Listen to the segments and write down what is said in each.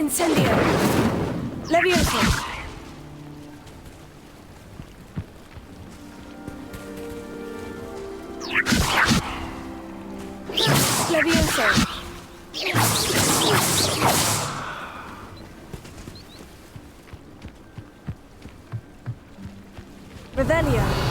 Incendio! Levioso! Levioso! Revelio!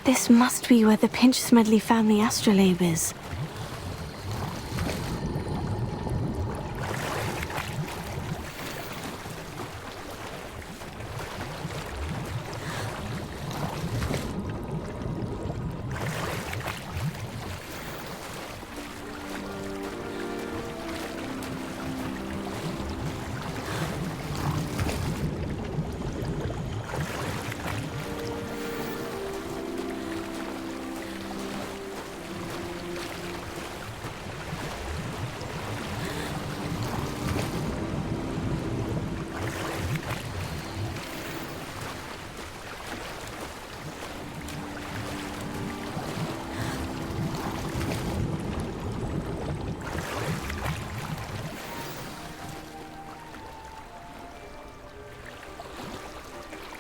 This must be where the ℍ𝑜𝑔𝓌𝒶𝓇𝓉𝓈 family astrolabe is.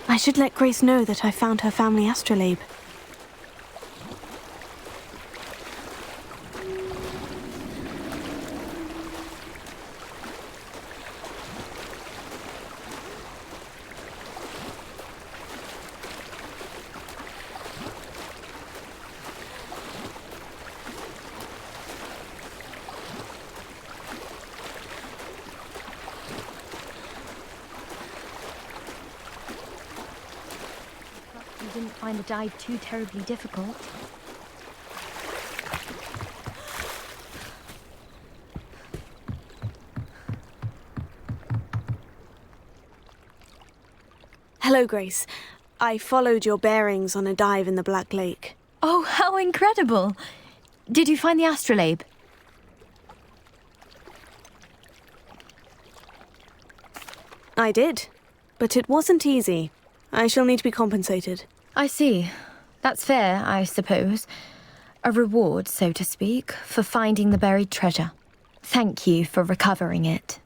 I should let Grace know that I found her family astrolabe. You didn't find the dive too terribly difficult. Hello, Grace. I followed your bearings on a dive in the Black Lake. Oh, how incredible! Did you find the astrolabe? I did, but it wasn't easy. I shall need to be compensated. I see. That's fair, I suppose. A reward, so to speak, for finding the buried treasure. Thank you for recovering it.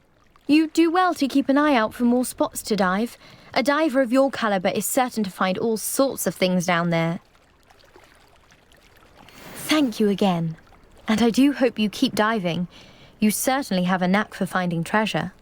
You do well to keep an eye out for more spots to dive. A diver of your caliber is certain to find all sorts of things down there. Thank you again. And I do hope you keep diving. You certainly have a knack for finding treasure.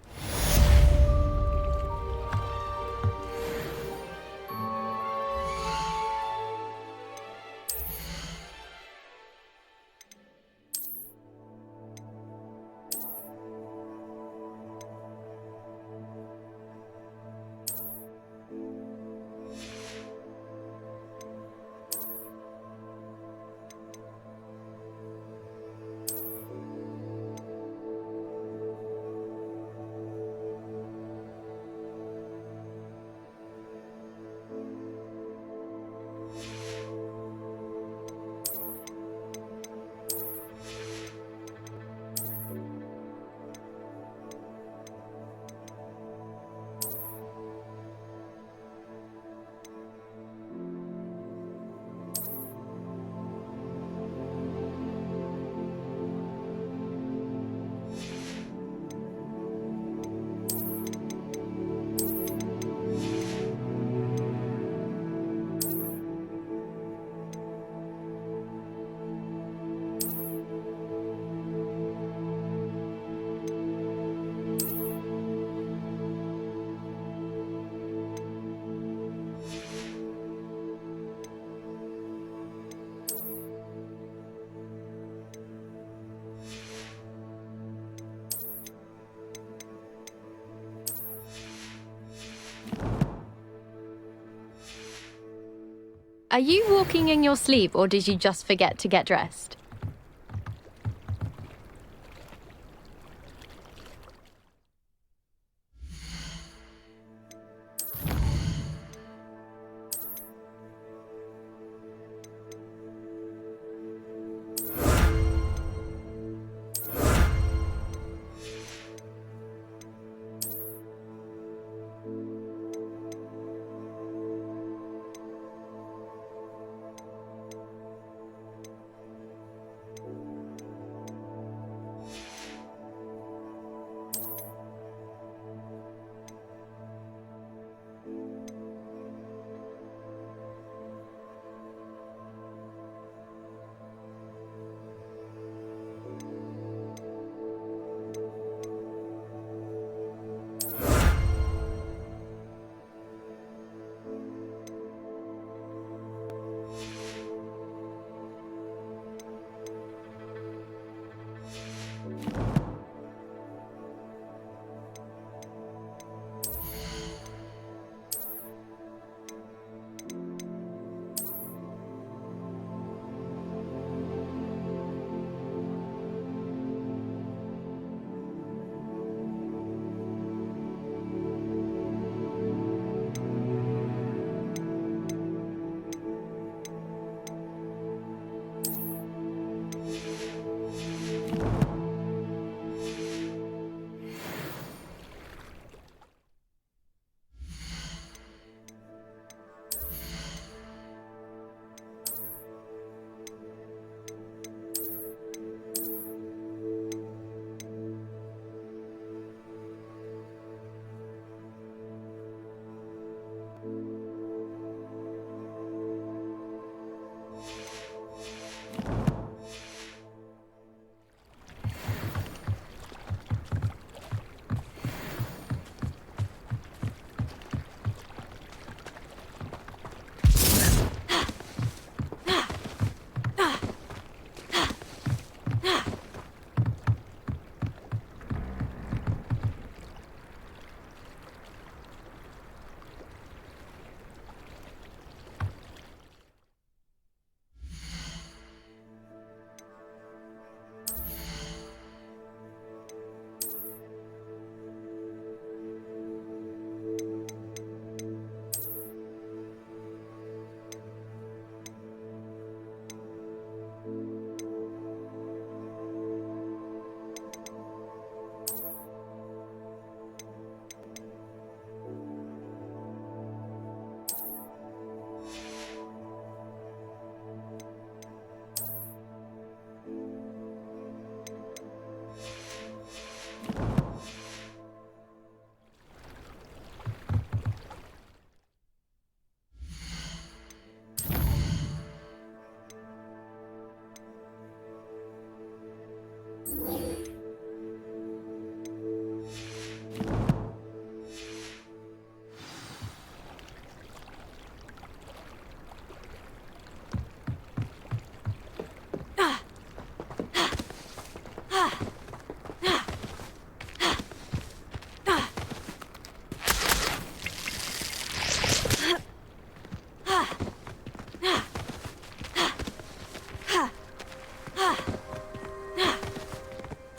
Are you walking in your sleep, or did you just forget to get dressed?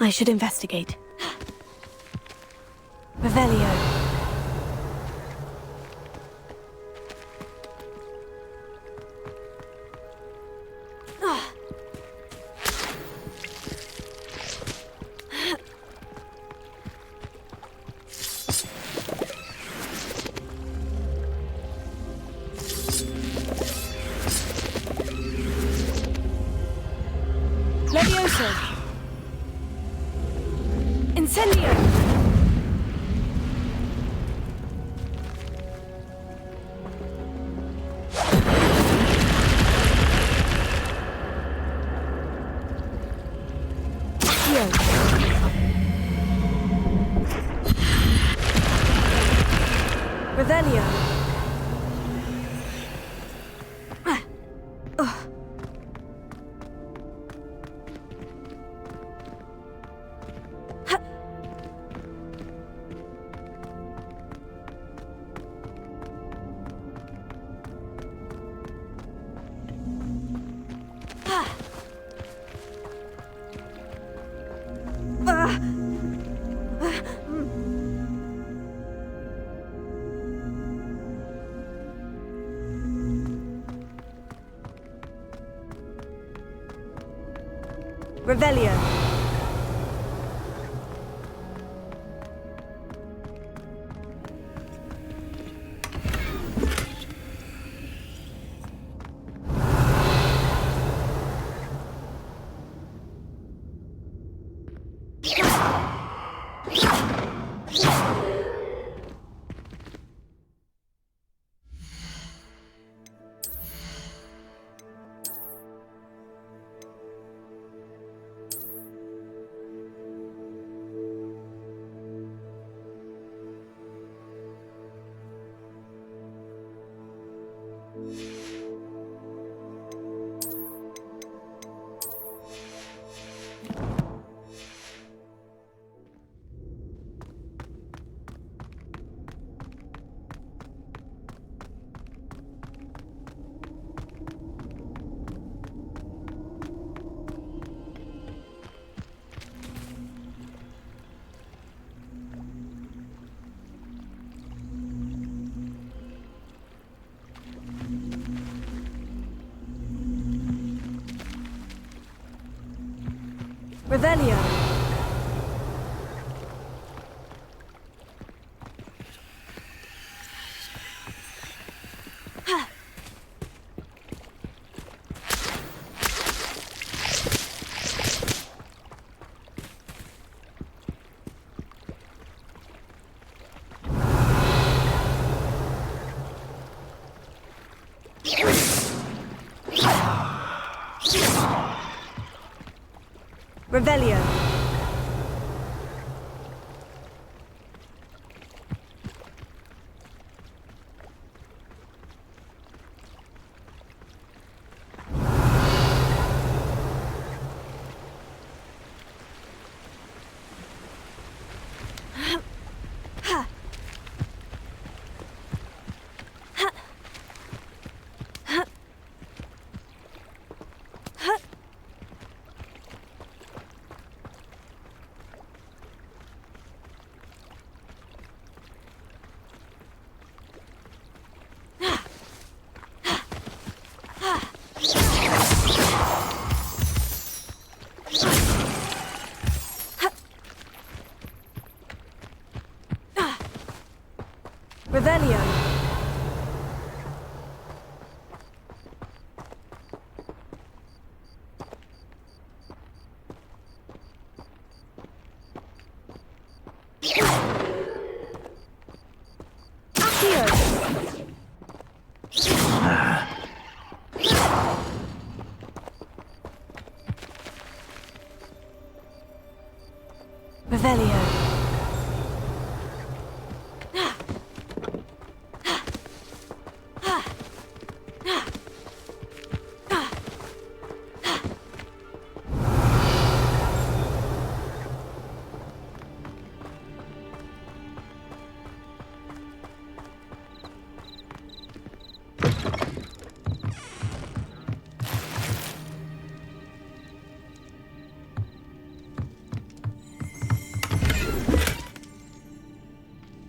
I should investigate. Revelio. Levioso. Incendio. Accio. Revelio. Revelio. Revelio. Revelio. Revelio. Accio. Revelio.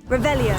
Revelio.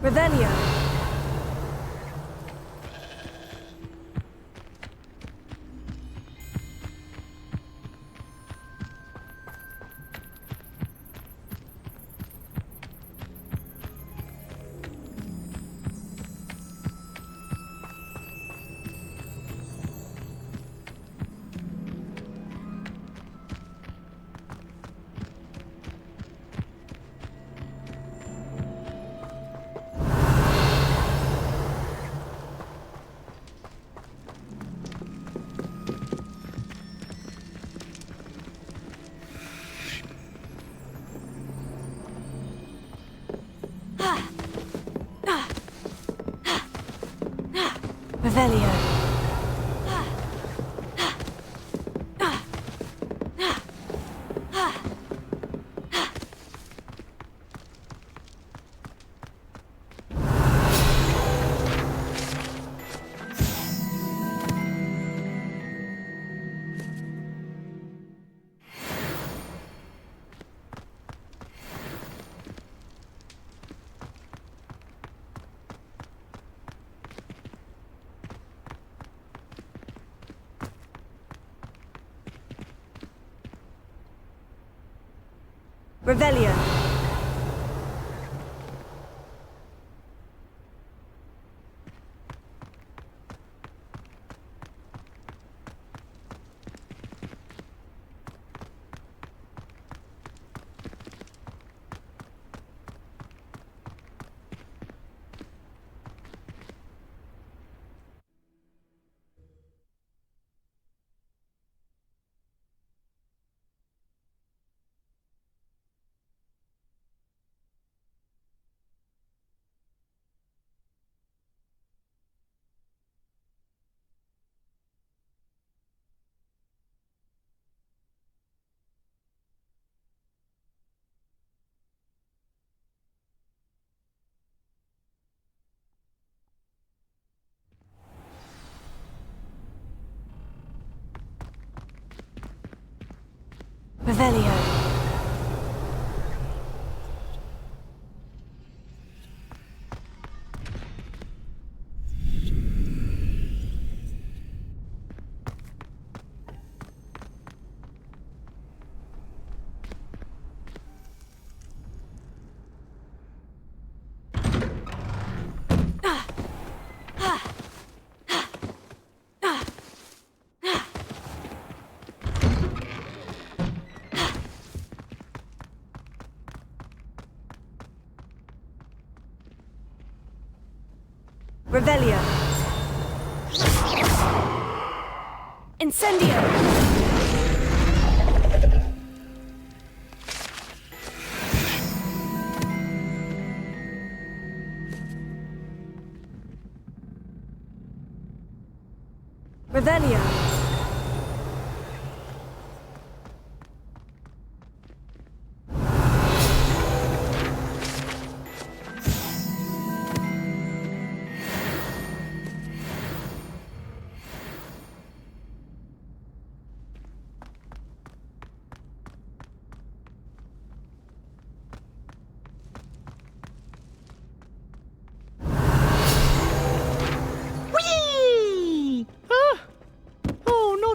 Revelio. Revelio. Revelio. Revelio. Revelio. Incendio. Revelio.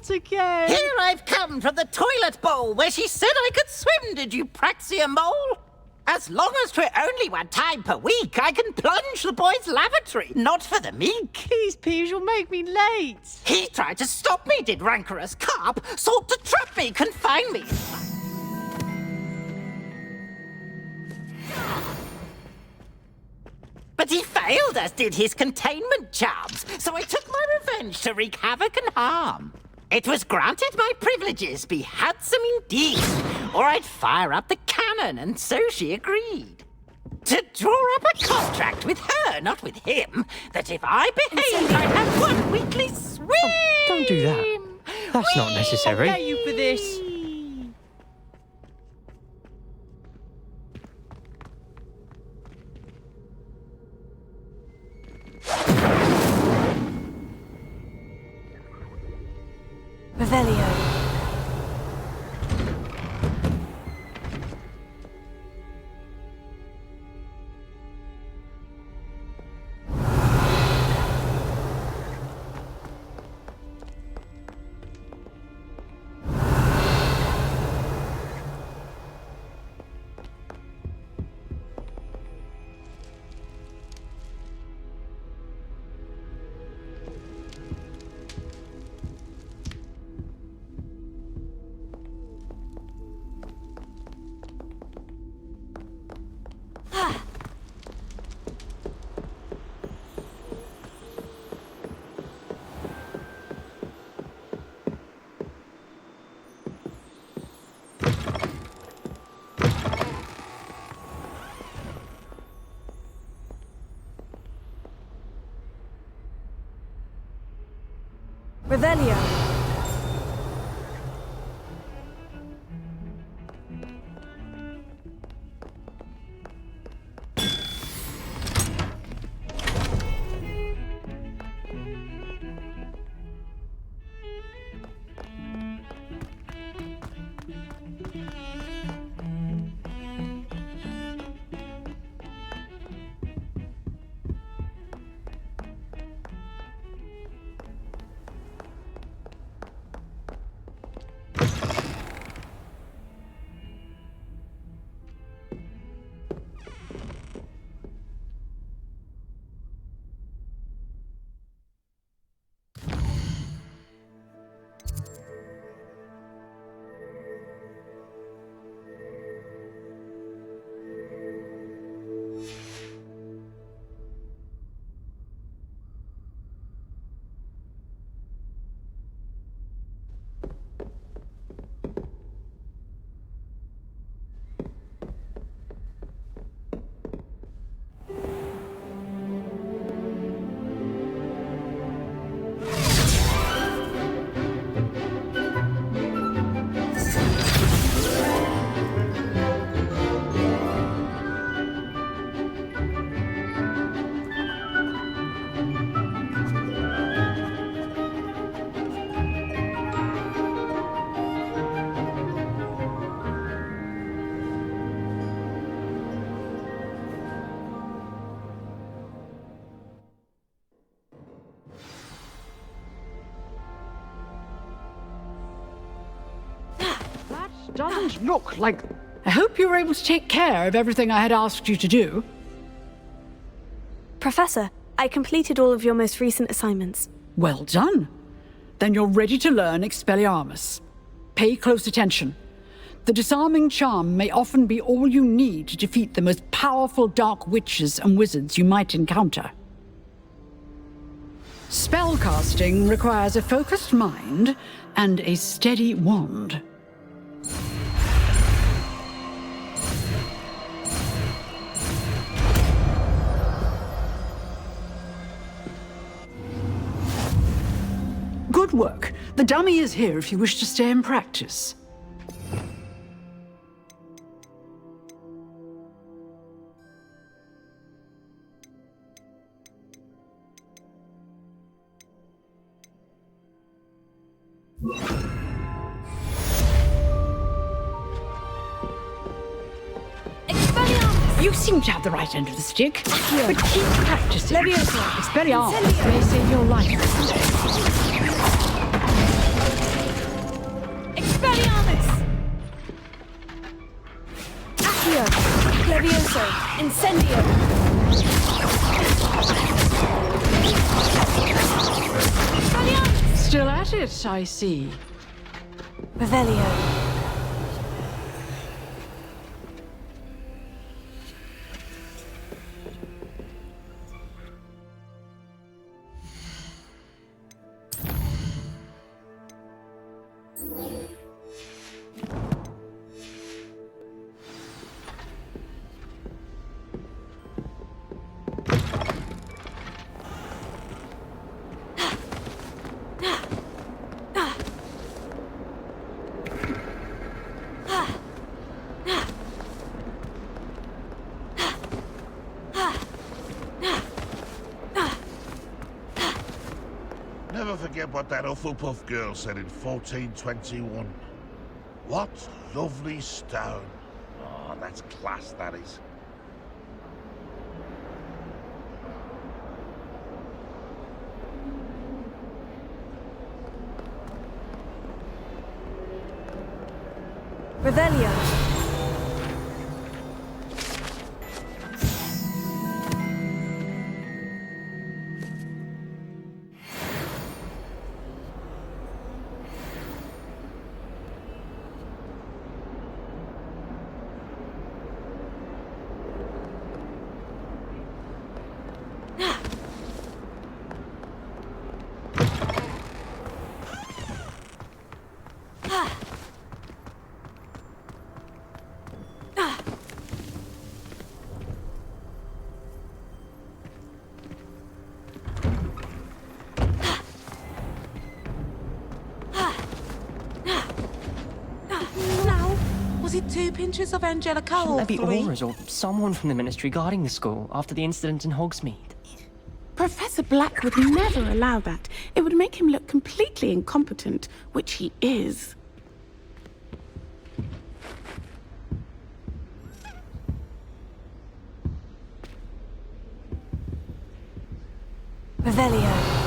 Again. Here I've come from the toilet bowl where she said I could swim, did you praxia mole? As long as 'twere only one time per week, I can plunge the boy's lavatory, not for the meek. Please, Peeves, you'll make me late. He tried to stop me, did rancorous carp, sought to trap me, confine me. But he failed, as did his containment charms, so I took my revenge to wreak havoc and harm. It was granted my privileges be handsome indeed, or I'd fire up the cannon, and so she agreed. To draw up a contract with her, not with him, that if I behaved, I'd have one weekly swim. Oh, don't do that. That's not necessary. I'll pay you for this. Revelio. Revelio. Doesn't look like... I hope you were able to take care of everything I had asked you to do. Professor, I completed all of your most recent assignments. Well done. Then you're ready to learn Expelliarmus. Pay close attention. The disarming charm may often be all you need to defeat the most powerful dark witches and wizards you might encounter. Spellcasting requires a focused mind and a steady wand. Good work. The dummy is here if you wish to stay and practice. Expelliarmus! You seem to have the right end of the stick, Accio. but keep practicing. Levioso. Expelliarmus Incendio. may save your life. Expelliarmus! Accio. Levioso. Incendio. Expelliarmus! Still at it, I see. Revelio. Never forget what that Hufflepuff girl said in 1421. What lovely stone. Oh, that's class, that is. Revelio. 2 pinches of angelica Shouldn't or there be 3? auras or someone from the ministry guarding the school after the incident in Hogsmeade? Professor Black would never allow that. It would make him look completely incompetent, which he is. Revelio.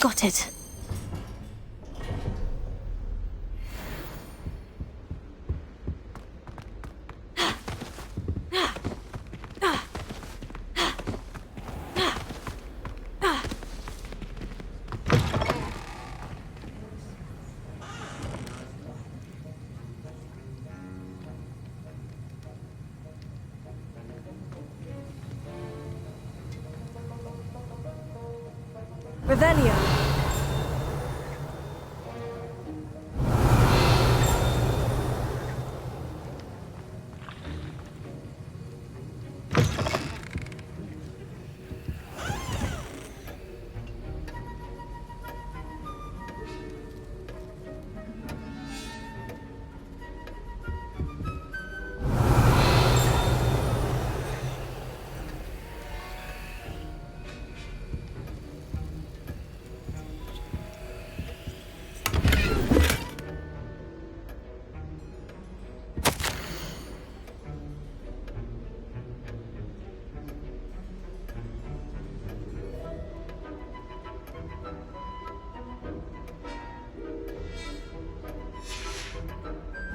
Got it. Revelio.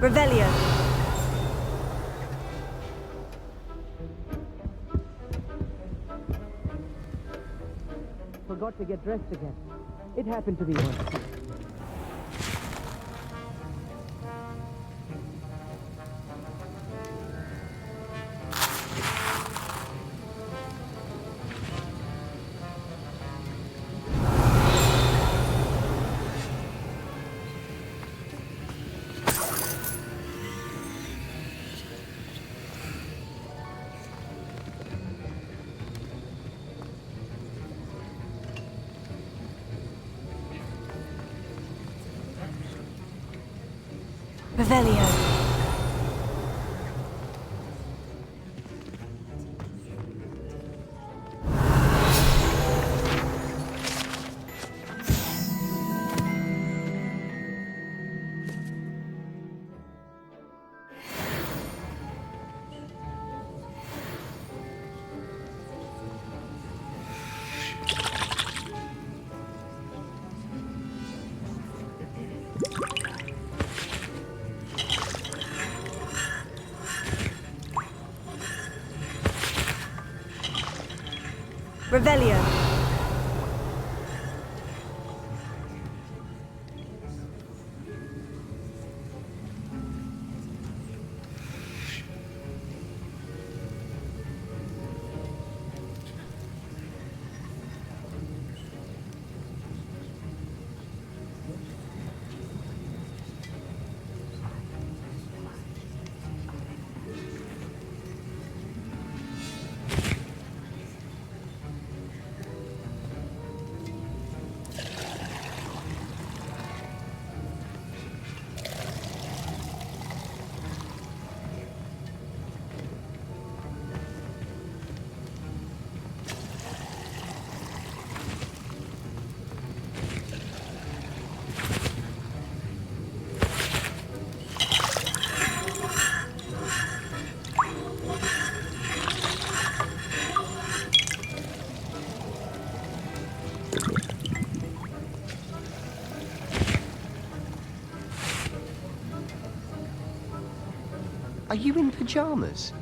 Revelio. Forgot to get dressed again. It happened to be once. Revelio. Revelio. Are you in pajamas?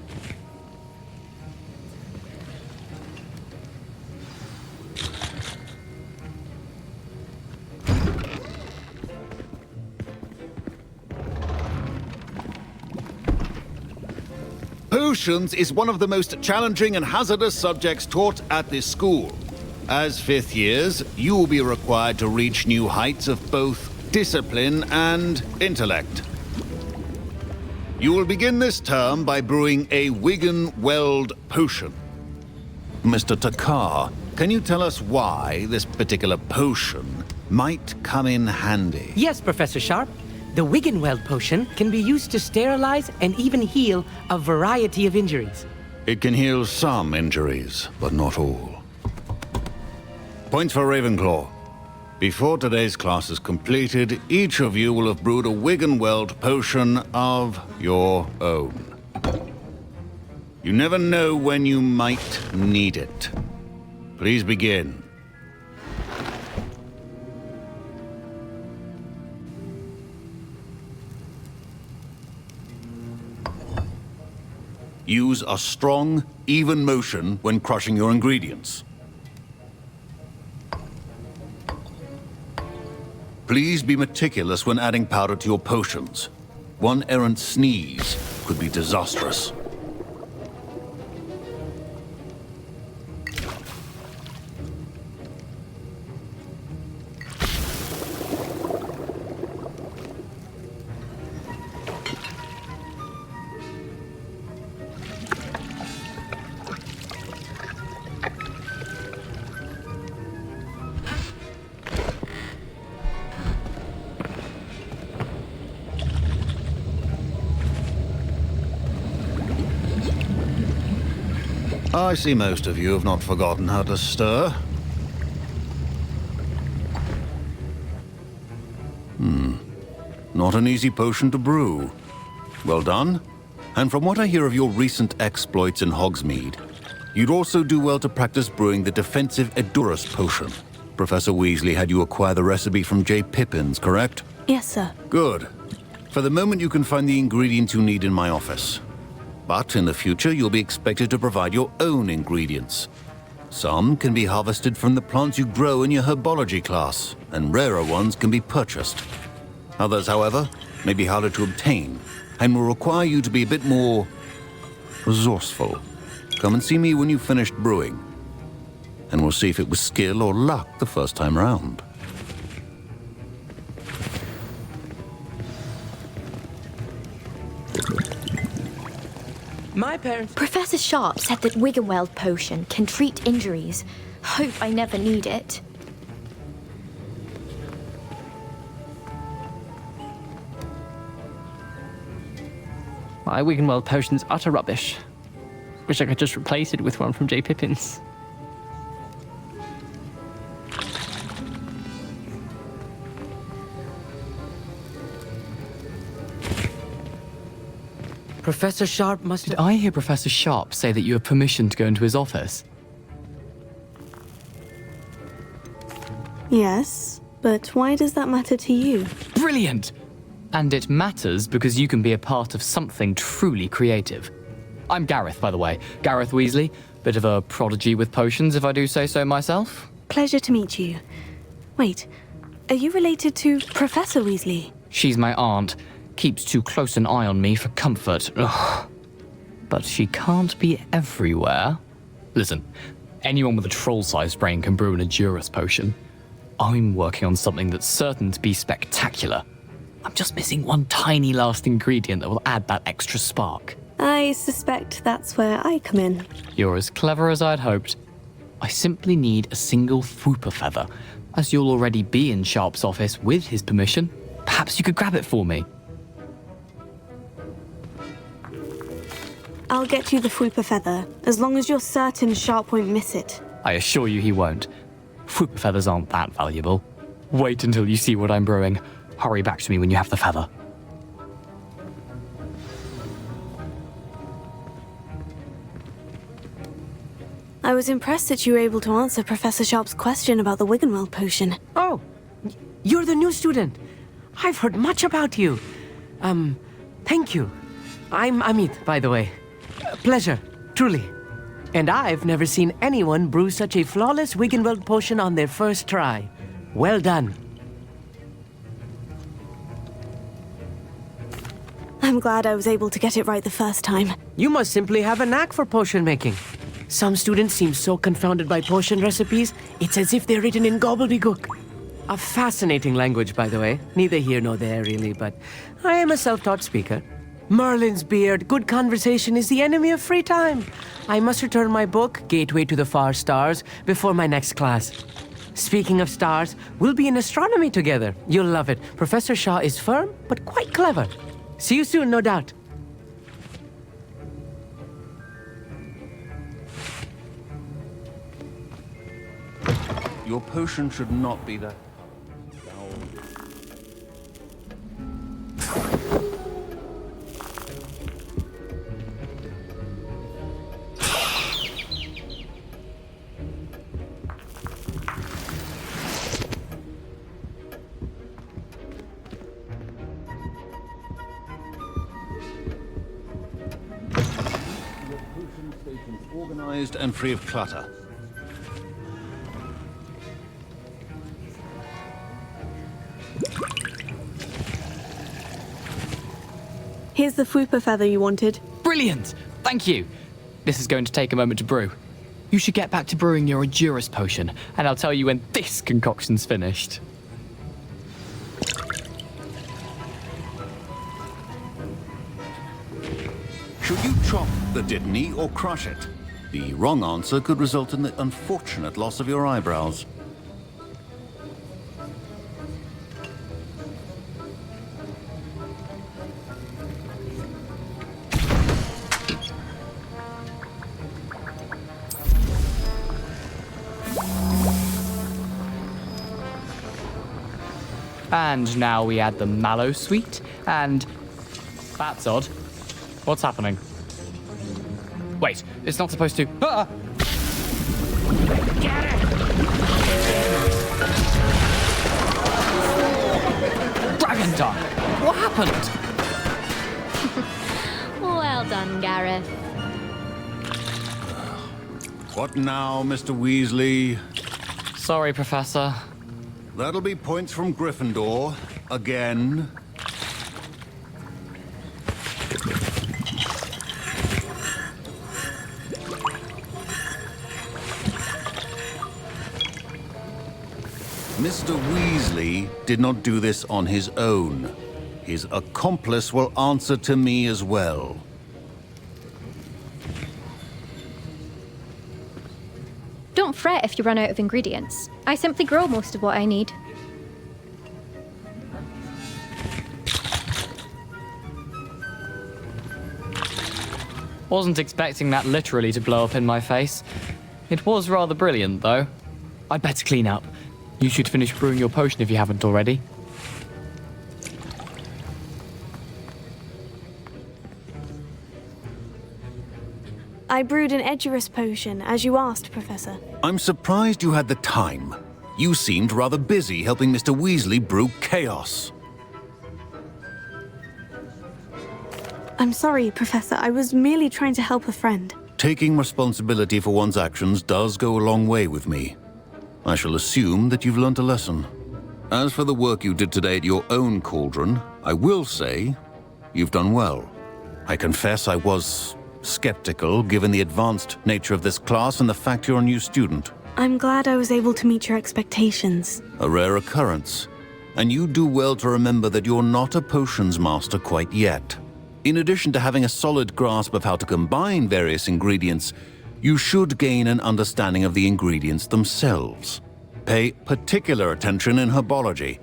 Potions is one of the most challenging and hazardous subjects taught at this school. As 5th years, you will be required to reach new heights of both discipline and intellect. You will begin this term by brewing a Wiggenweld potion. Mr. Takar, can you tell us why this particular potion might come in handy? Yes, Professor Sharp. The Wiggenweld potion can be used to sterilize and even heal a variety of injuries. It can heal some injuries, but not all. Points for Ravenclaw. Before today's class is completed, each of you will have brewed a Wiggenweld potion of your own. You never know when you might need it. Please begin. Use a strong, even motion when crushing your ingredients. Please be meticulous when adding powder to your potions. One errant sneeze could be disastrous. I see most of you have not forgotten how to stir. Not an easy potion to brew. Well done. And from what I hear of your recent exploits in Hogsmeade, you'd also do well to practice brewing the defensive Edurus potion. Professor Weasley had you acquire the recipe from J. Pippins, correct? Yes, sir. Good. For the moment, you can find the ingredients you need in my office. But in the future, you'll be expected to provide your own ingredients. Some can be harvested from the plants you grow in your herbology class, and rarer ones can be purchased. Others, however, may be harder to obtain, and will require you to be a bit more resourceful. Come and see me when you've finished brewing, and we'll see if it was skill or luck the first time round. My parents... Professor Sharp said that Wiggenweld potion can treat injuries. Hope I never need it. My Wiggenweld potion's utter rubbish. Wish I could just replace it with one from J. Pippins. Professor Sharp must Did I hear Professor Sharp say that you have permission to go into his office? Yes, but why does that matter to you? Brilliant! And it matters because you can be a part of something truly creative. I'm Gareth, by the way. Gareth Weasley. Bit of a prodigy with potions, if I do say so myself. Pleasure to meet you. Wait, are you related to Professor Weasley? She's my aunt. Keeps too close an eye on me for comfort. Ugh. But she can't be everywhere. Listen, anyone with a troll-sized brain can brew an Edurus potion. I'm working on something that's certain to be spectacular. I'm just missing one tiny last ingredient that will add that extra spark. I suspect that's where I come in. You're as clever as I'd hoped. I simply need a single Fwooper feather. As you'll already be in Sharp's office with his permission, perhaps you could grab it for me. I'll get you the Fwooper feather, as long as you're certain Sharp won't miss it. I assure you he won't. Fwooper feathers aren't that valuable. Wait until you see what I'm brewing. Hurry back to me when you have the feather. I was impressed that you were able to answer Professor Sharp's question about the Wiggenweld potion. Oh, you're the new student. I've heard much about you. Thank you. I'm Amit, by the way. Pleasure, truly. And I've never seen anyone brew such a flawless Wiggenweld potion on their first try. Well done. I'm glad I was able to get it right the first time. You must simply have a knack for potion making. Some students seem so confounded by potion recipes, it's as if they're written in gobbledygook. A fascinating language, by the way. Neither here nor there, really, but I am a self-taught speaker. Merlin's beard, good conversation is the enemy of free time. I must return my book, Gateway to the Far Stars, before my next class. Speaking of stars, we'll be in astronomy together. You'll love it. Professor Shaw is firm, but quite clever. See you soon, no doubt. Your potion should not be that. Organized and free of clutter. Here's the ℔𝐴 feather you wanted. Brilliant! Thank you! This is going to take a moment to brew. You should get back to brewing your Endurus potion, and I'll tell you when this concoction's finished. Should you chop the ℿ𝙊𝙗𝙗 or crush it? The wrong answer could result in the unfortunate loss of your eyebrows. And now we add the mallow sweet, and... That's odd. What's happening? Wait, it's not supposed to... Ah! Get it! Dragon Duck! What happened? Well done, Gareth. What now, Mr. Weasley? Sorry, Professor. That'll be points from Gryffindor. Again. Mr. Weasley did not do this on his own. His accomplice will answer to me as well. Don't fret if you run out of ingredients. I simply grow most of what I need. Wasn't expecting that literally to blow up in my face. It was rather brilliant, though. I'd better clean up. You should finish brewing your potion if you haven't already. I brewed an Edurus potion, as you asked, Professor. I'm surprised you had the time. You seemed rather busy helping Mr. Weasley brew chaos. I'm sorry, Professor. I was merely trying to help a friend. Taking responsibility for one's actions does go a long way with me. I shall assume that you've learnt a lesson. As for the work you did today at your own cauldron, I will say you've done well. I confess I was skeptical, given the advanced nature of this class and the fact you're a new student. I'm glad I was able to meet your expectations. A rare occurrence. And you do well to remember that you're not a potions master quite yet. In addition to having a solid grasp of how to combine various ingredients, you should gain an understanding of the ingredients themselves. Pay particular attention in herbology.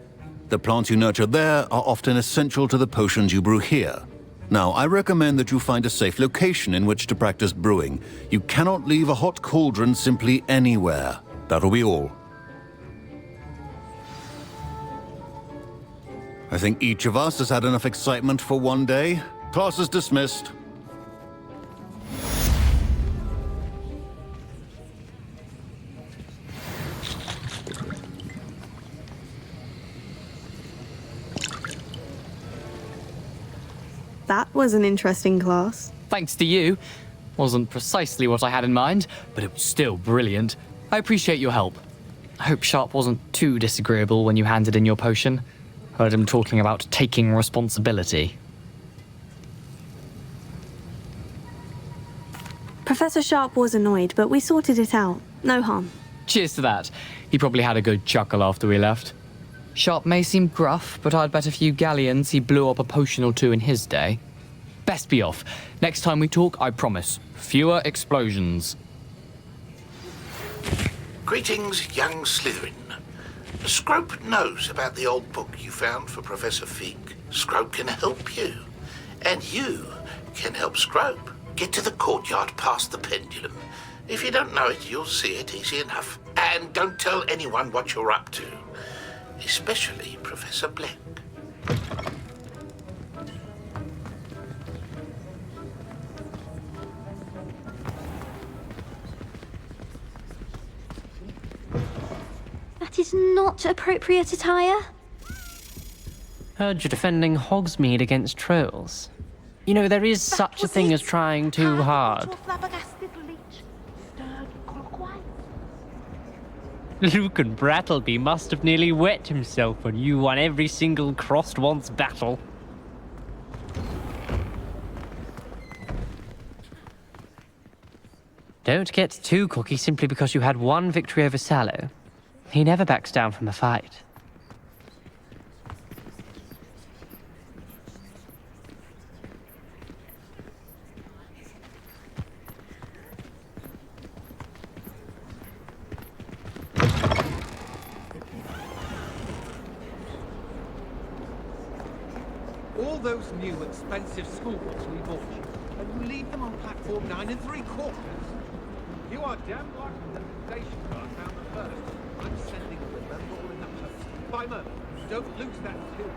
The plants you nurture there are often essential to the potions you brew here. Now, I recommend that you find a safe location in which to practice brewing. You cannot leave a hot cauldron simply anywhere. That'll be all. I think each of us has had enough excitement for one day. Class is dismissed. That was an interesting class. Thanks to you. Wasn't precisely what I had in mind, but it was still brilliant. I appreciate your help. I hope Sharp wasn't too disagreeable when you handed in your potion. Heard him talking about taking responsibility. Professor Sharp was annoyed, but we sorted it out. No harm. Cheers to that. He probably had a good chuckle after we left. Sharp may seem gruff, but I'd bet a few galleons he blew up a potion or two in his day. Best be off. Next time we talk, I promise, fewer explosions. Greetings, young Slytherin. Scrope knows about the old book you found for Professor Fig. Scrope can help you. And you can help Scrope. Get to the courtyard past the pendulum. If you don't know it, you'll see it easy enough. And don't tell anyone what you're up to. Especially Professor Black. That is not appropriate attire. Heard you're defending Hogsmeade against trolls. You know, there is such a thing as trying too hard. Luke and Brattleby must have nearly wet himself when you won every single crossed once battle. Don't get too cocky simply because you had one victory over Sallow. He never backs down from a fight. All those new expensive school books we bought you, and you leave them on platform 9 3/4. You are damn lucky that the station guard found them first. I'm sending a memorable in the post. By Merlin, don't lose that too.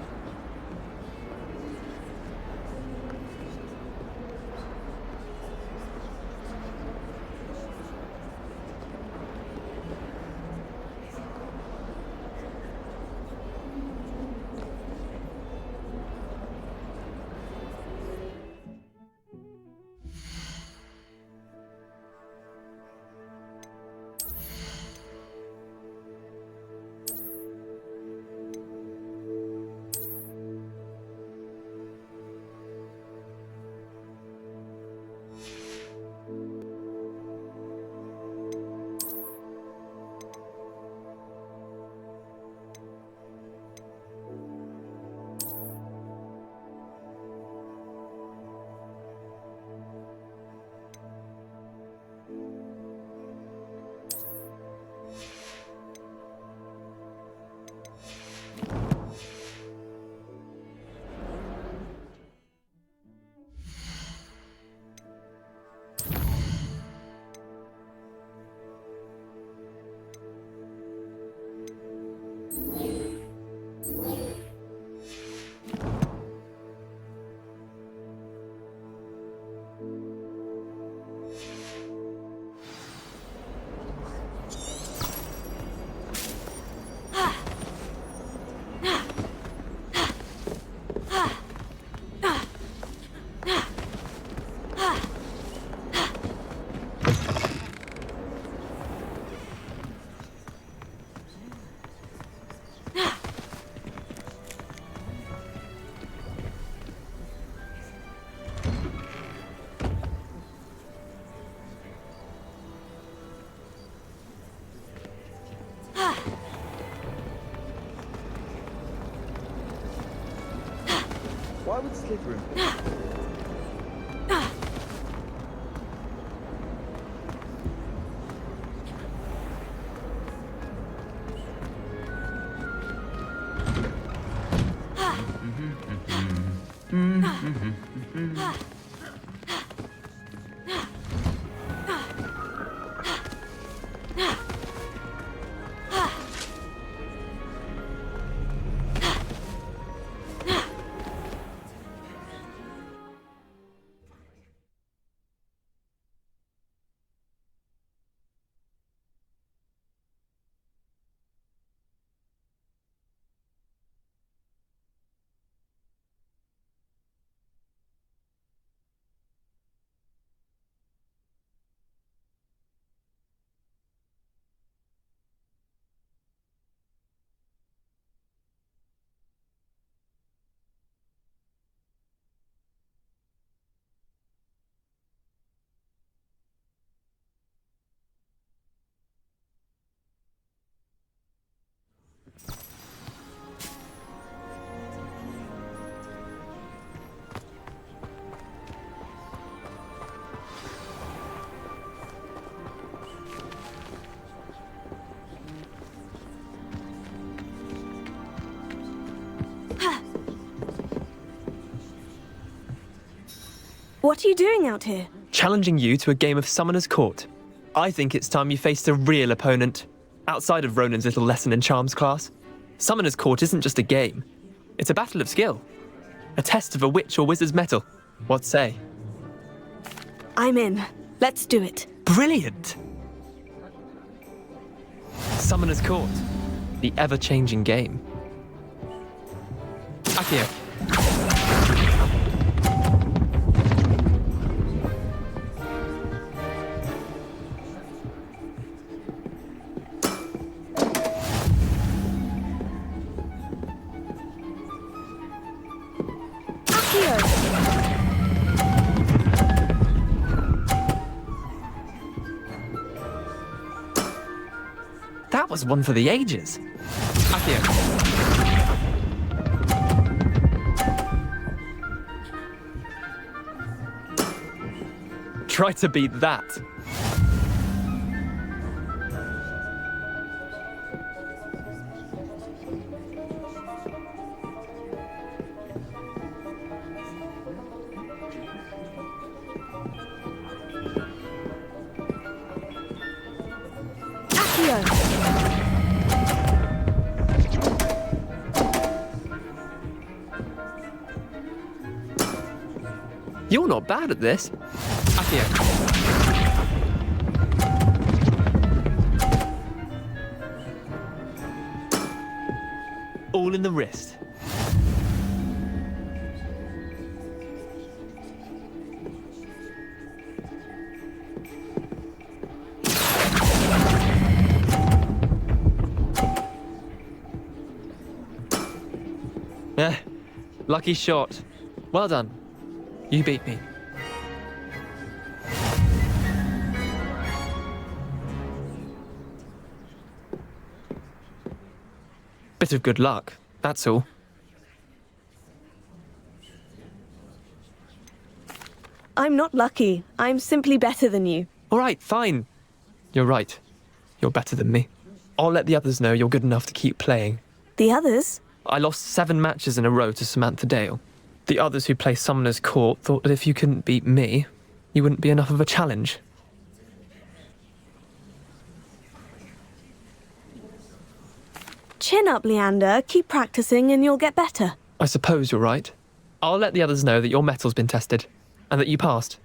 Why would Slytherin? What are you doing out here? Challenging you to a game of Summoner's Court. I think it's time you faced a real opponent, outside of Ronan's little lesson in charms class. Summoner's Court isn't just a game. It's a battle of skill. A test of a witch or wizard's mettle. What say? I'm in. Let's do it. Brilliant! Summoner's Court. The ever-changing game. Accio. That was one for the ages. Accio. Try to beat that. You're not bad at this. Accio. All in the wrist. Lucky shot. Well done. You beat me. Bit of good luck, that's all. I'm not lucky. I'm simply better than you. All right, fine. You're right. You're better than me. I'll let the others know you're good enough to keep playing. The others? I lost 7 matches in a row to Samantha Dale. The others who play Summoner's Court thought that if you couldn't beat me, you wouldn't be enough of a challenge. Chin up, Leander. Keep practicing and you'll get better. I suppose you're right. I'll let the others know that your metal's been tested, and that you passed.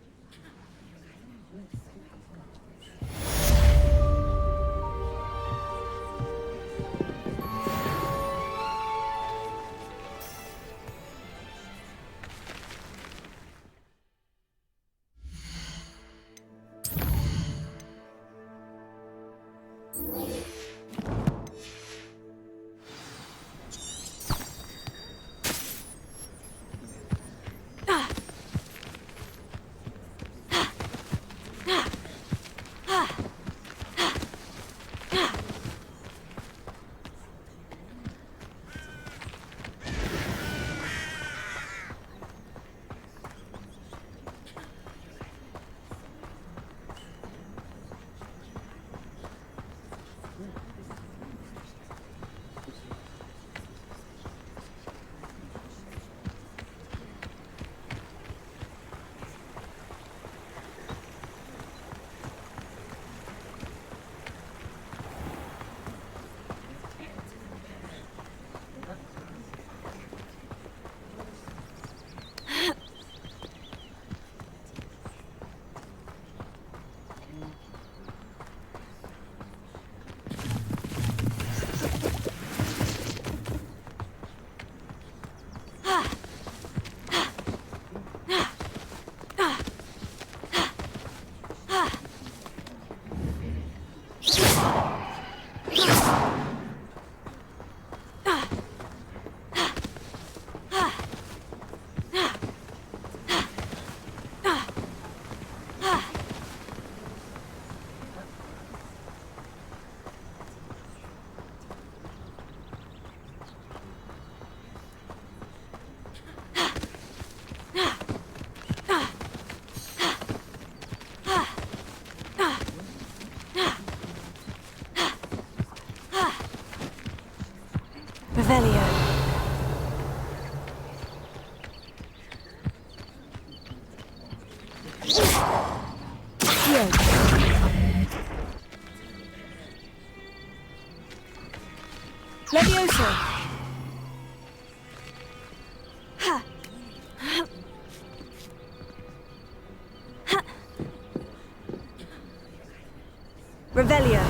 Levioso. Revelio.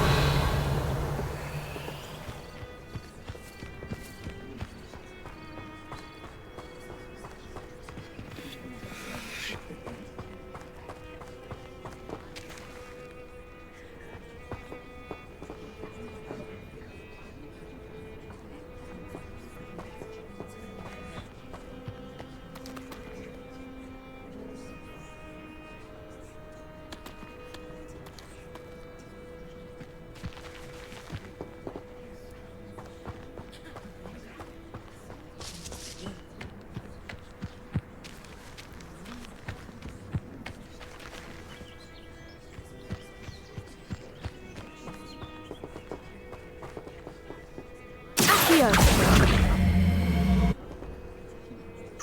Accio.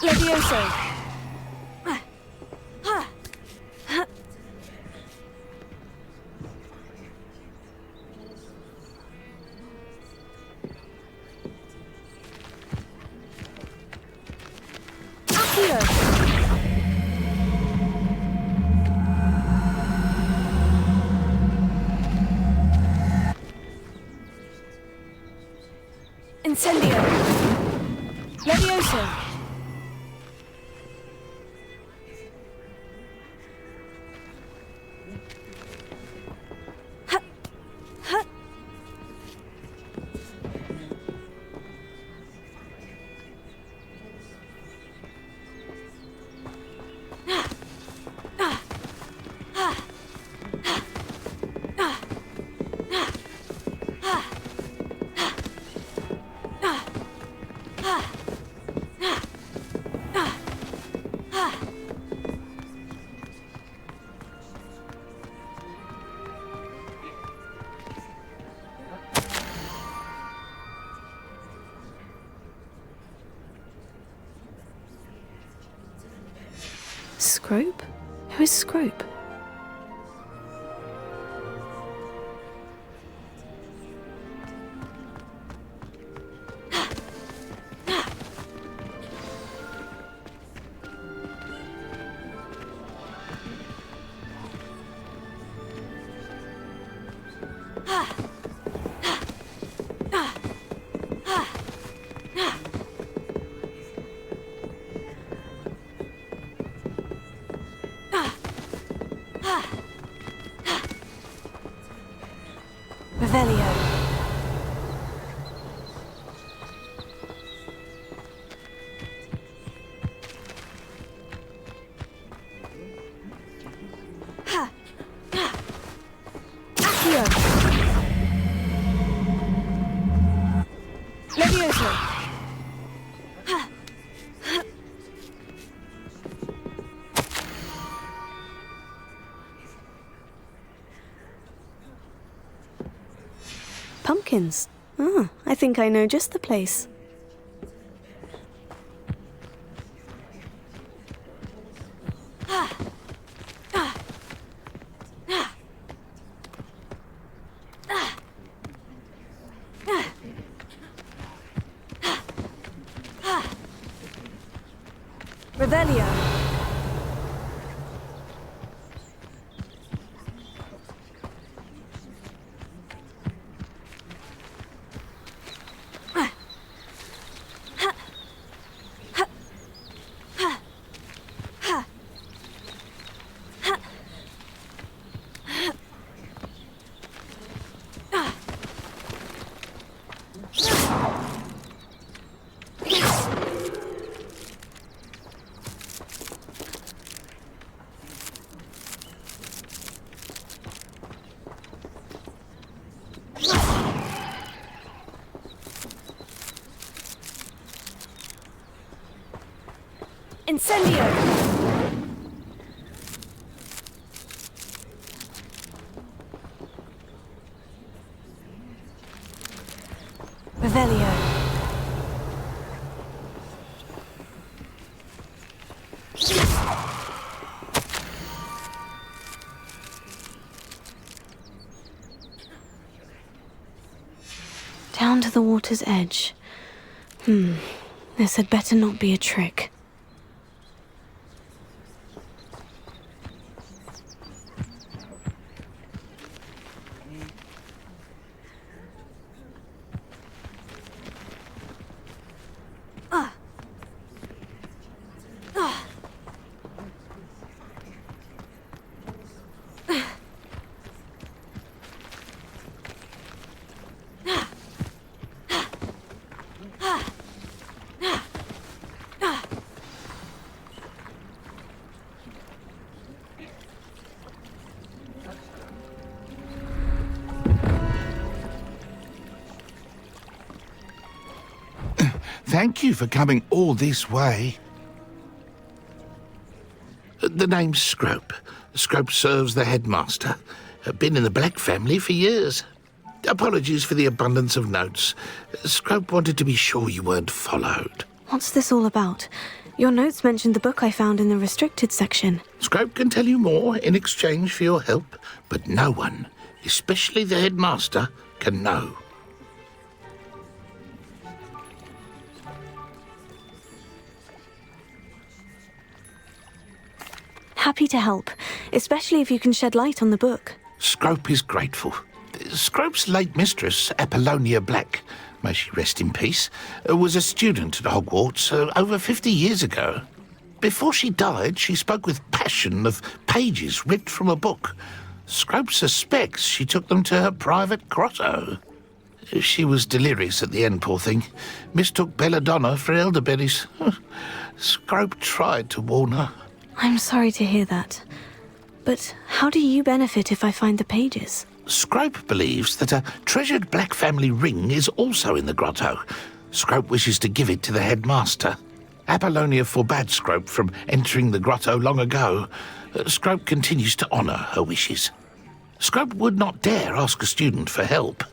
Levioso. Accio. Incendio. Levioso. Scrope? Who is Scrope? Revelio. Accio. Levioso. Pumpkins. Ah, I think I know just the place. Revelio. Incendio. Revelio. Down to the water's edge. This had better not be a trick. Thank you for coming all this way. The name's Scrope. Scrope serves the headmaster. Been in the Black family for years. Apologies for the abundance of notes. Scrope wanted to be sure you weren't followed. What's this all about? Your notes mentioned the book I found in the restricted section. Scrope can tell you more in exchange for your help, but no one, especially the headmaster, can know. Happy to help, especially if you can shed light on the book. Scrope is grateful. Scrope's late mistress, Apollonia Black, may she rest in peace, was a student at Hogwarts over 50 years ago. Before she died, she spoke with passion of pages ripped from a book. Scrope suspects she took them to her private grotto. She was delirious at the end, poor thing. Mistook belladonna for elderberries. Scrope tried to warn her. I'm sorry to hear that. But how do you benefit if I find the pages? Scrope believes that a treasured Black family ring is also in the grotto. Scrope wishes to give it to the headmaster. Apollonia forbade Scrope from entering the grotto long ago. Scrope continues to honour her wishes. Scrope would not dare ask a student for help,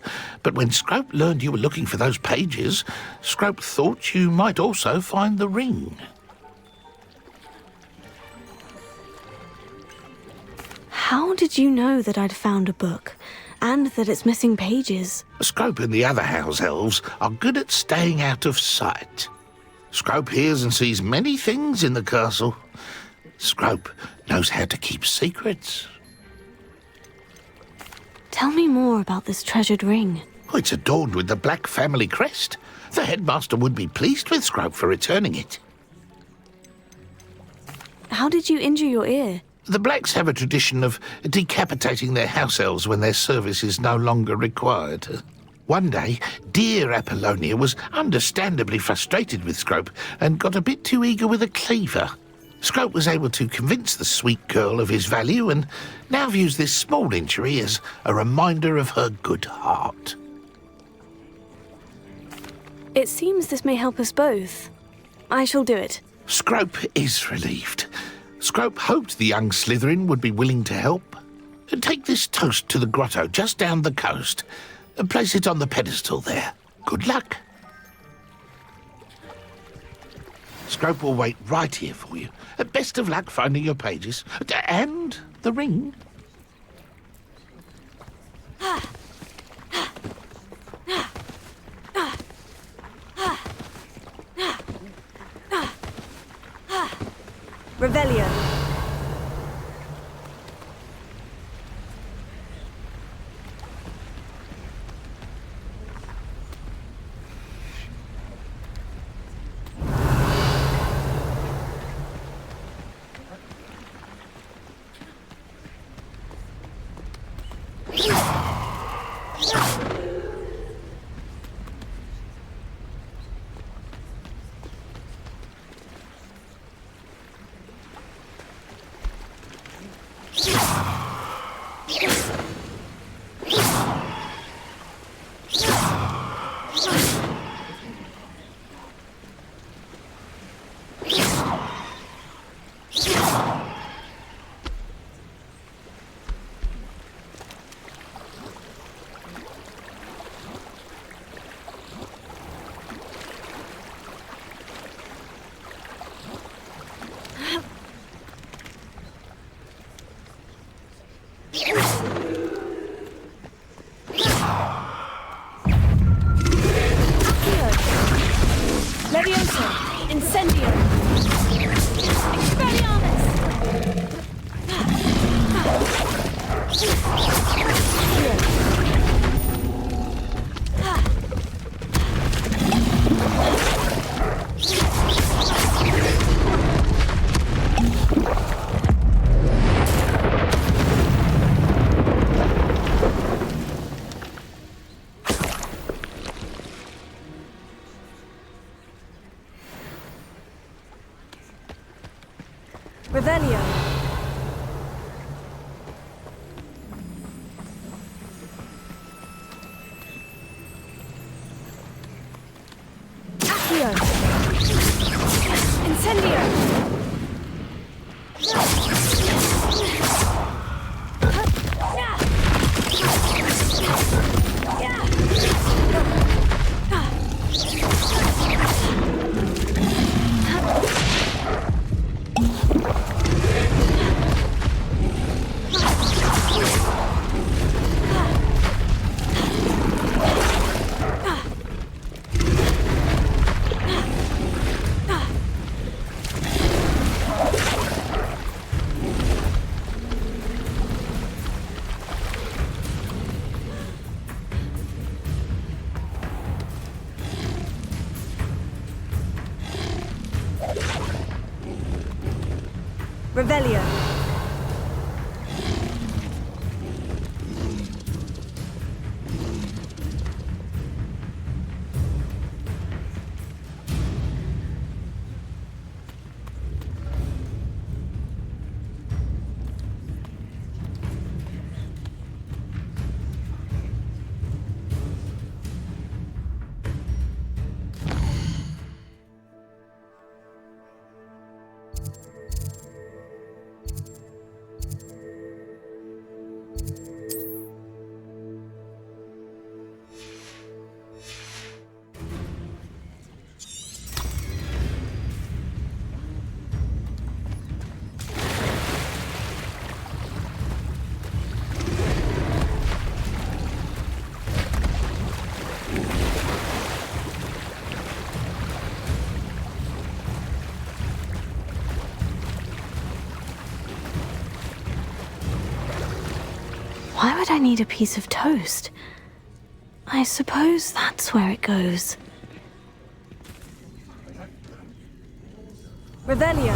but when Scrope learned you were looking for those pages, Scrope thought you might also find the ring. How did you know that I'd found a book, and that it's missing pages? Scrope and the other house elves are good at staying out of sight. Scrope hears and sees many things in the castle. Scrope knows how to keep secrets. Tell me more about this treasured ring. Oh, it's adorned with the Black family crest. The headmaster would be pleased with Scrope for returning it. How did you injure your ear? The Blacks have a tradition of decapitating their house elves when their service is no longer required. One day, dear Apollonia was understandably frustrated with Scrope and got a bit too eager with a cleaver. Scrope was able to convince the sweet girl of his value and now views this small injury as a reminder of her good heart. It seems this may help us both. I shall do it. Scrope is relieved. Scrope hoped the young Slytherin would be willing to help. Take this toast to the grotto just down the coast and place it on the pedestal there. Good luck. Scrope will wait right here for you. Best of luck finding your pages. And the ring. Revelio. Revelio. Accio. Incendio. Revelio. Why would I need a piece of toast? I suppose that's where it goes. Revelio.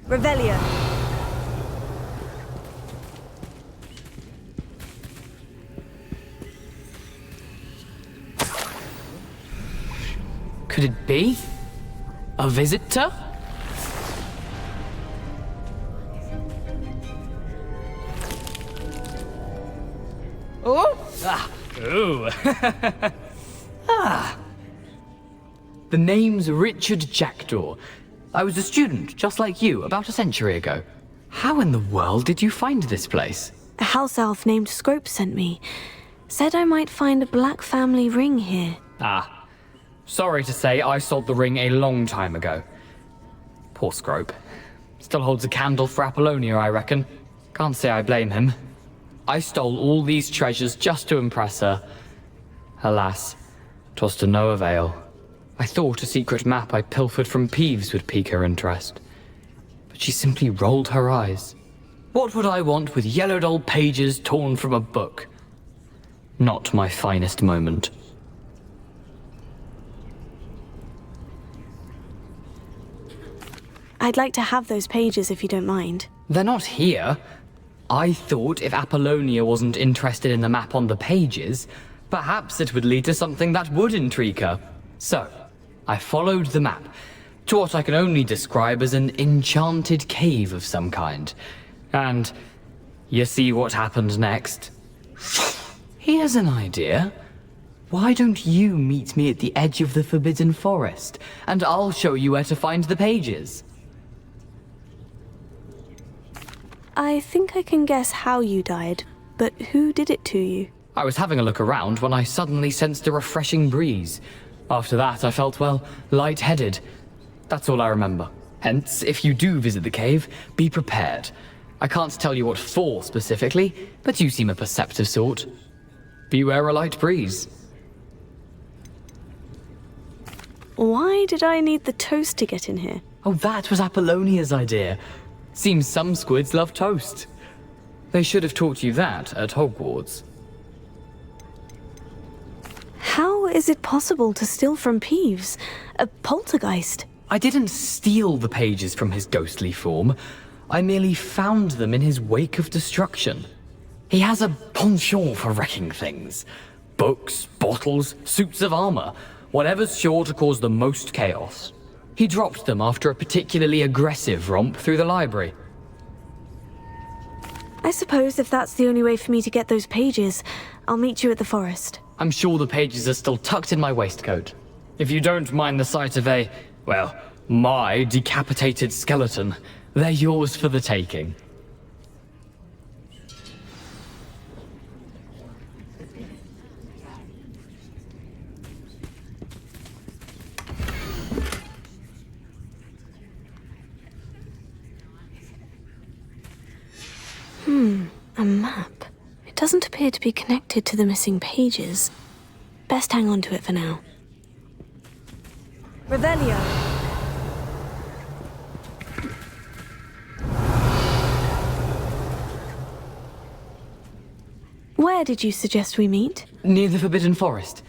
Revelio. Could it be? A visitor? Oh! Ah! Ooh! Ah! The name's Richard Jackdaw. I was a student, just like you, about a century ago. How in the world did you find this place? A house elf named Scrope sent me. Said I might find a black family ring here. Ah. Sorry to say, I sold the ring a long time ago. Poor Scrope. Still holds a candle for Apollonia, I reckon. Can't say I blame him. I stole all these treasures just to impress her. Alas, 'twas to no avail. I thought a secret map I pilfered from Peeves would pique her interest. But she simply rolled her eyes. What would I want with yellowed old pages torn from a book? Not my finest moment. I'd like to have those pages if you don't mind. They're not here. I thought if Apollonia wasn't interested in the map on the pages, perhaps it would lead to something that would intrigue her. So, I followed the map to what I can only describe as an enchanted cave of some kind. And you see what happened next? Here's an idea. Why don't you meet me at the edge of the Forbidden Forest, and I'll show you where to find the pages? I think I can guess how you died, but who did it to you? I was having a look around when I suddenly sensed a refreshing breeze. After that, I felt, well, lightheaded. That's all I remember. Hence, if you do visit the cave, be prepared. I can't tell you what for specifically, but you seem a perceptive sort. Beware a light breeze. Why did I need the toast to get in here? Oh, that was Apollonia's idea. Seems some squids love toast. They should have taught you that at Hogwarts. How is it possible to steal from Peeves? A poltergeist? I didn't steal the pages from his ghostly form. I merely found them in his wake of destruction. He has a penchant for wrecking things. Books, bottles, suits of armor, whatever's sure to cause the most chaos. He dropped them after a particularly aggressive romp through the library. I suppose if that's the only way for me to get those pages, I'll meet you at the forest. I'm sure the pages are still tucked in my waistcoat. If you don't mind the sight of a, well, my decapitated skeleton, they're yours for the taking. A map. It doesn't appear to be connected to the missing pages. Best hang on to it for now. Revelio. Where did you suggest we meet? Near the Forbidden Forest.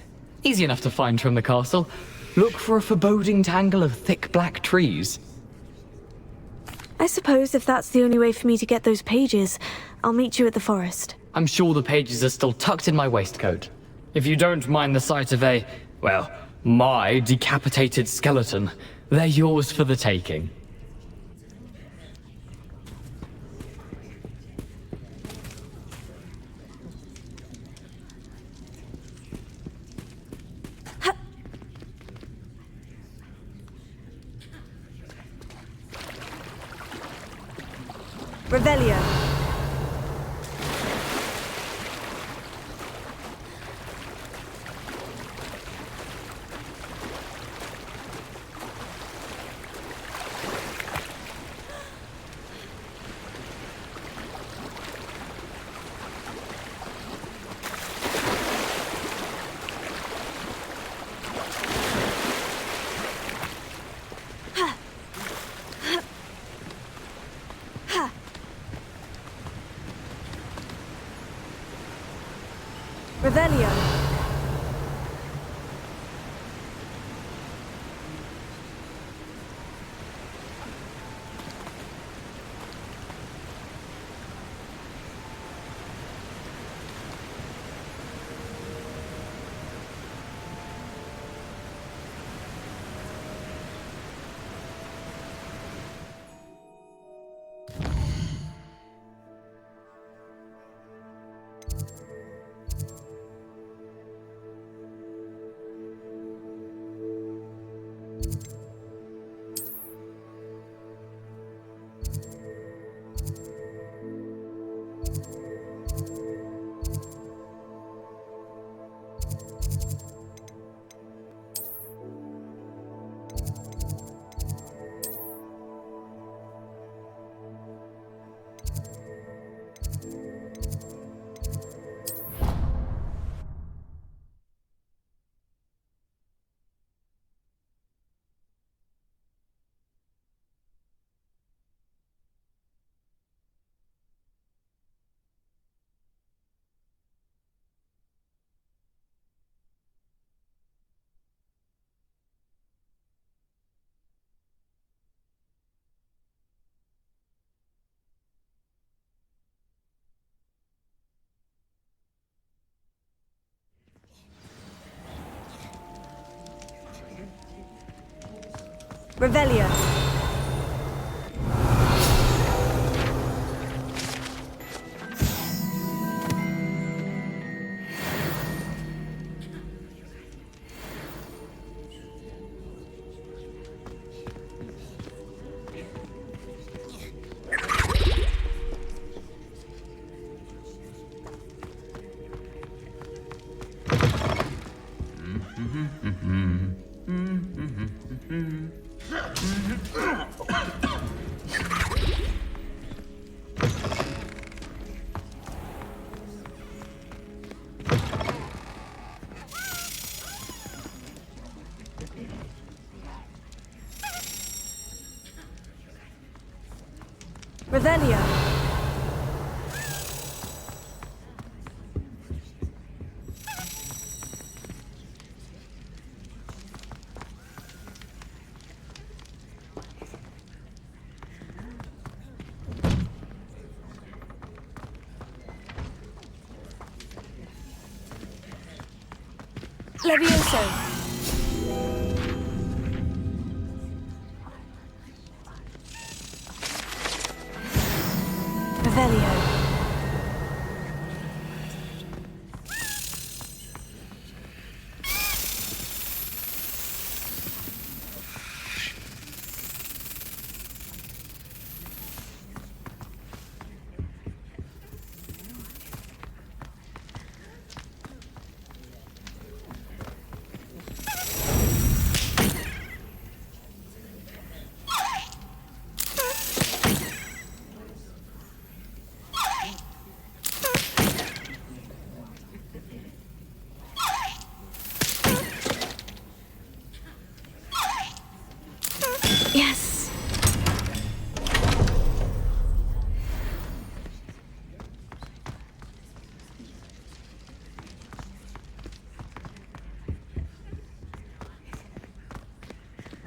Easy enough to find from the castle. Look for a foreboding tangle of thick black trees. I suppose if that's the only way for me to get those pages, I'll meet you at the forest. I'm sure the pages are still tucked in my waistcoat. If you don't mind the sight of a, well, my decapitated skeleton, they're yours for the taking. Revelio. Revelio. Revelio. Revelio. Levioso. Revelio. Yes.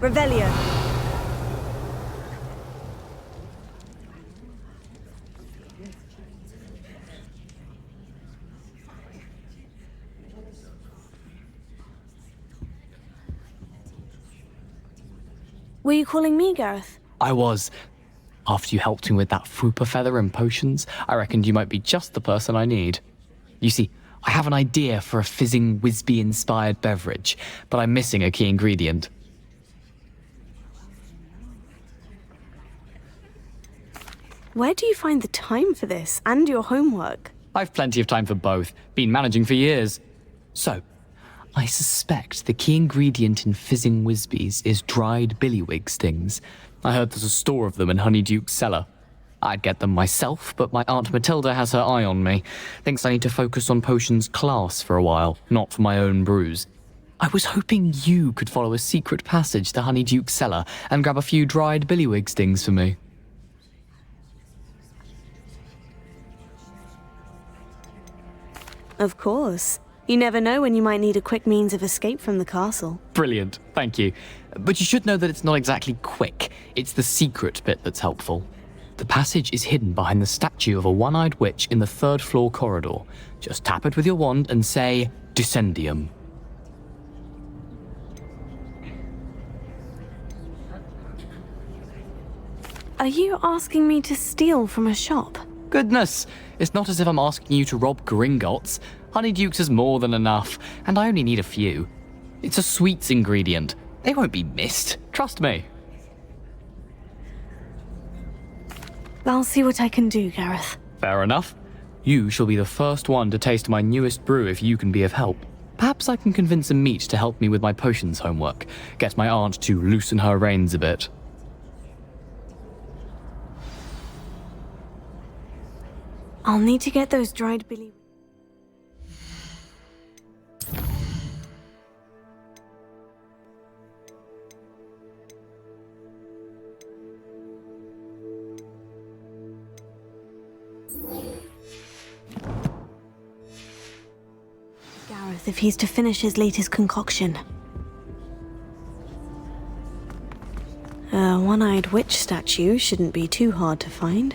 Revelio. Were you calling me, Gareth? I was. After you helped me with that fupa feather and potions, I reckoned you might be just the person I need. You see, I have an idea for a fizzing Wisby-inspired beverage, but I'm missing a key ingredient. Where do you find the time for this and your homework? I've plenty of time for both. Been managing for years. So, I suspect the key ingredient in fizzing Wisbies is dried billywig stings. I heard there's a store of them in Honeyduke's cellar. I'd get them myself, but my Aunt Matilda has her eye on me. Thinks I need to focus on potions class for a while, not for my own brews. I was hoping you could follow a secret passage to Honeyduke's cellar and grab a few dried billywig stings for me. Of course. You never know when you might need a quick means of escape from the castle. Brilliant, thank you. But you should know that it's not exactly quick. It's the secret bit that's helpful. The passage is hidden behind the statue of a one-eyed witch in the third-floor corridor. Just tap it with your wand and say, Descendium. Are you asking me to steal from a shop? Goodness, it's not as if I'm asking you to rob Gringotts. Honeyduke's is more than enough, and I only need a few. It's a sweets ingredient. They won't be missed, trust me. I'll see what I can do, Gareth. Fair enough. You shall be the first one to taste my newest brew if you can be of help. Perhaps I can convince a meat to help me with my potions homework. Get my aunt to loosen her reins a bit. I'll need to get those dried billy... Gareth, if he's to finish his latest concoction. A one-eyed witch statue shouldn't be too hard to find.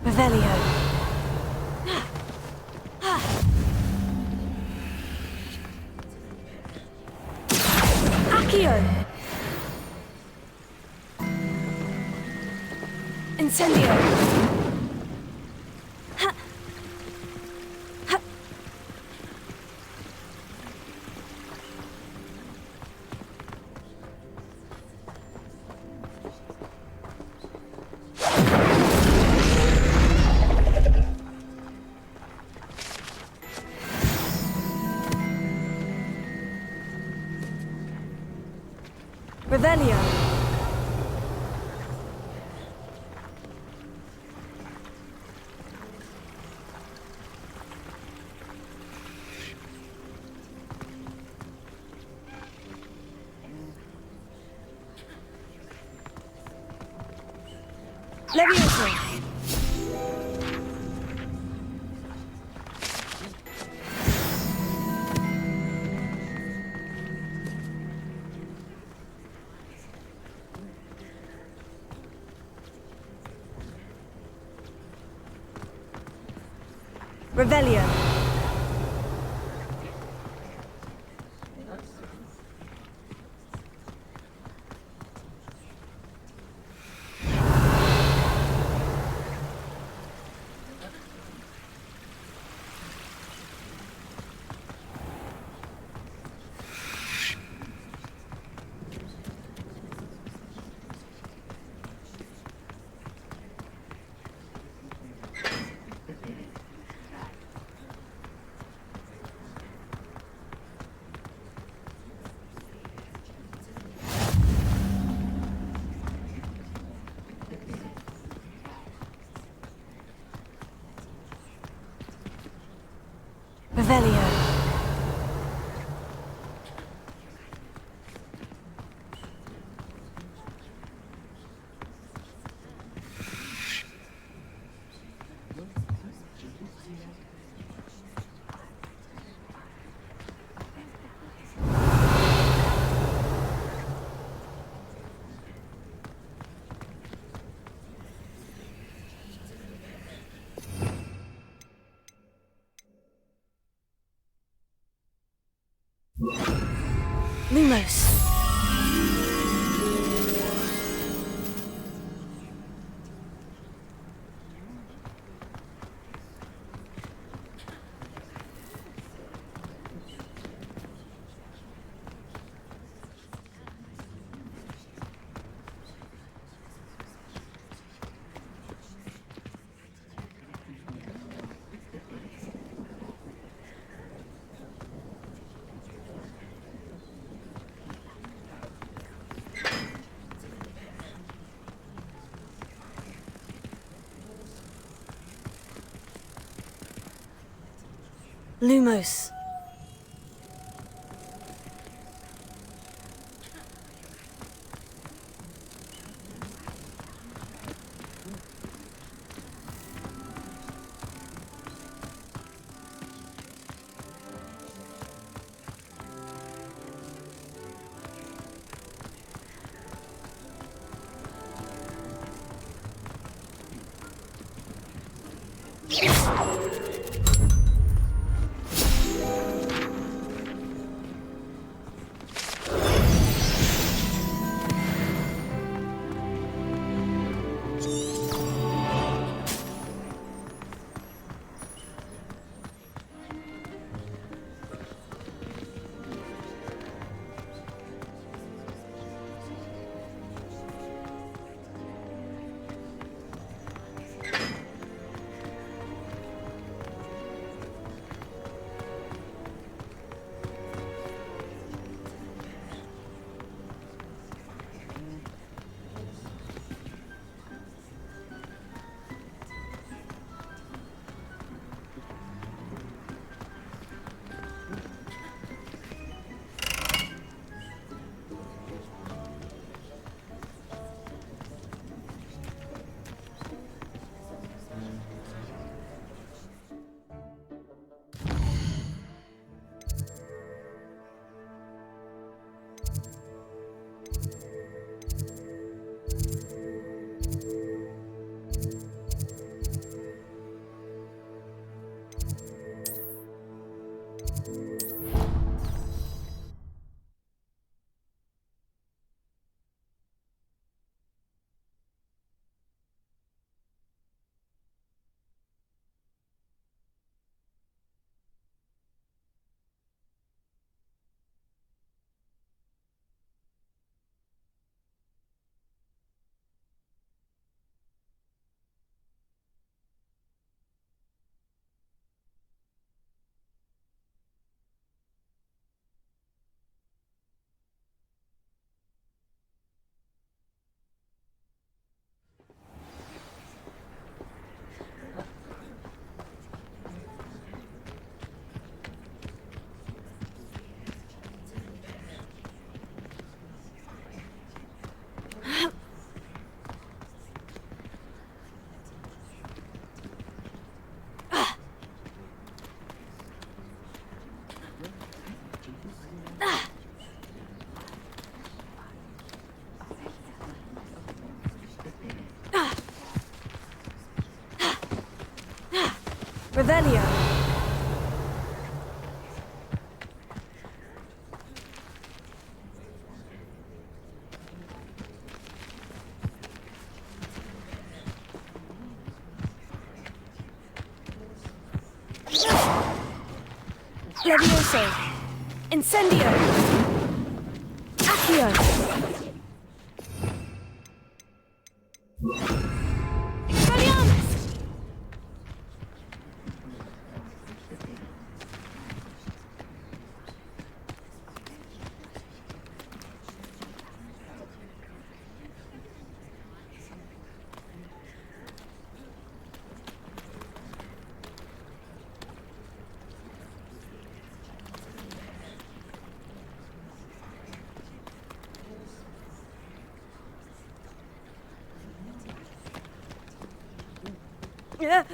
Revelio. Accio. Incendio. Revelio. Levioso. Revelio. Revelio. Lumos. Lumos. Revelio. Levioso. Incendio. Accio. Expelliarmus. Yeah.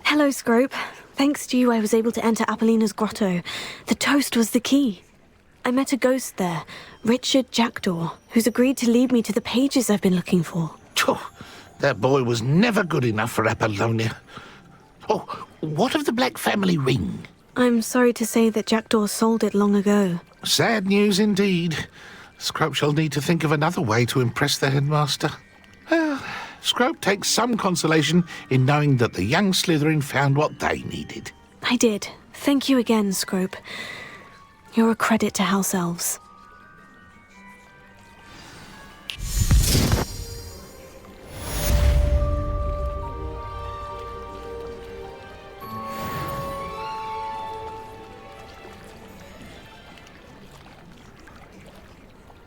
Hello, Scrope. Thanks to you, I was able to enter Apollina's grotto. The toast was the key. I met a ghost there, Richard Jackdaw, who's agreed to lead me to the pages I've been looking for. That boy was never good enough for Apollonia. Oh, what of the Black family ring? I'm sorry to say that Jackdaw sold it long ago. Sad news indeed. Scrope shall need to think of another way to impress the headmaster. Well, Scrope takes some consolation in knowing that the young Slytherin found what they needed. I did. Thank you again, Scrope. You're a credit to House Elves.